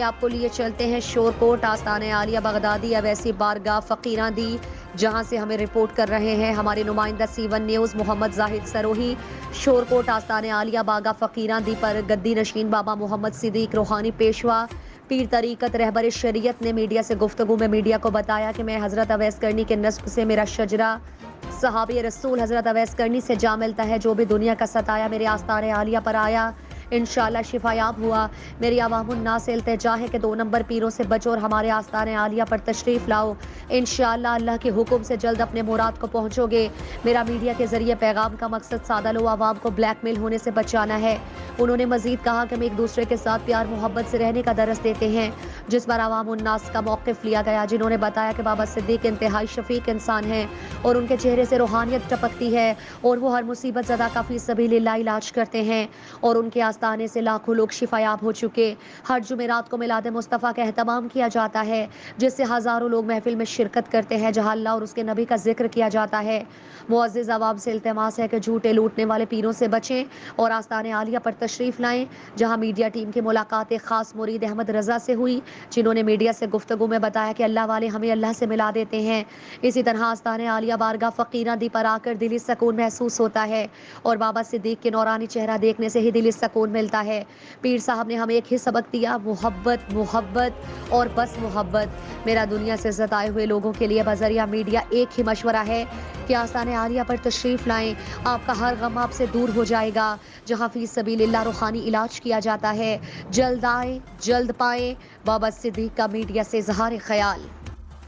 آپ کو لیے چلتے ہیں شورکوٹ آستانِ عالیہ بغدادی اویسی بارگاہ فقیراں دی، جہاں سے ہمیں رپورٹ کر رہے ہیں ہمارے نمائندہ C1 نیوز محمد زاہد سروہی۔ شورکوٹ آستانِ عالیہ بارگاہ فقیراں دی پر گدی نشین بابا محمد صدیق روحانی پیشوا پیر طریقت رہبر شریعت نے میڈیا سے گفتگو میں میڈیا کو بتایا کہ میں حضرت اویس کرنی کے نسب سے میرا شجرہ صحابی رسول حضرت اویس کرنی سے جا ملتا ہے۔ جو بھی دنیا کا ستایا میرے آستانِ عالیہ پر آیا انشاءاللہ شفایاب ہوا۔ میری عوام الناس سے التجا ہے کہ 2 نمبر پیروں سے بچو اور ہمارے آستانِ عالیہ پر تشریف لاؤ۔ انشاءاللہ اللہ کے حکم سے جلد اپنے مراد کو پہنچو گے۔ میرا میڈیا کے ذریعے پیغام کا مقصد سادہ لو عوام کو بلیک میل ہونے سے بچانا ہے۔ انہوں نے مزید کہا کہ ہم ایک دوسرے کے ساتھ پیار محبت سے رہنے کا درس دیتے ہیں، جس پر عوام الناس کا موقف لیا گیا، جنہوں نے بتایا کہ بابا صدیق انتہائی شفیق انسان ہیں اور ان کے چہرے سے روحانیت ٹپکتی ہے اور وہ ہر مصیبت زدہ کا فی سبیل اللہ علاج کرتے ہیں اور ان کے آستانے سے لاکھوں لوگ شفایاب ہو چکے۔ ہر جمعرات کو میلاد مصطفیٰ کا اہتمام کیا جاتا ہے، جس سے ہزاروں لوگ محفل میں شرکت کرتے ہیں، جہاں اللہ اور اس کے نبی کا ذکر کیا جاتا ہے۔ معزز عوام سے التماس ہے کہ جھوٹے لوٹنے والے پیروں سے بچیں اور آستانِ عالیہ پر تشریف لائیں، جہاں میڈیا ٹیم کی ملاقات ایک خاص مرید احمد رضا سے ہوئی، جنہوں نے میڈیا سے گفتگو میں بتایا کہ اللہ والے ہمیں اللہ سے ملا دیتے ہیں۔ اسی طرح آستانِ عالیہ بارگاہ فقیراں دی پر آ کر دلی سکون محسوس ہوتا ہے اور بابا صدیق کے نورانی چہرہ دیکھنے سے ہی دلی سکون ملتا ہے۔ پیر صاحب نے ہمیں ایک ہی سبق دیا، محبت محبت اور بس محبت۔ میرا دنیا سے ستائے ہوئے لوگوں کے لیے بذریعہ میڈیا ایک ہی مشورہ ہے کہ آستانِ عالیہ پر تشریف لائیں، آپ کا ہر غم آپ سے دور ہو جائے گا، جہاں فی سبیل اللہ روحانی علاج کیا جاتا ہے۔ جلد آئیں، جلد پائیں۔ بابا صدیق کا میڈیا سے اظہار خیال۔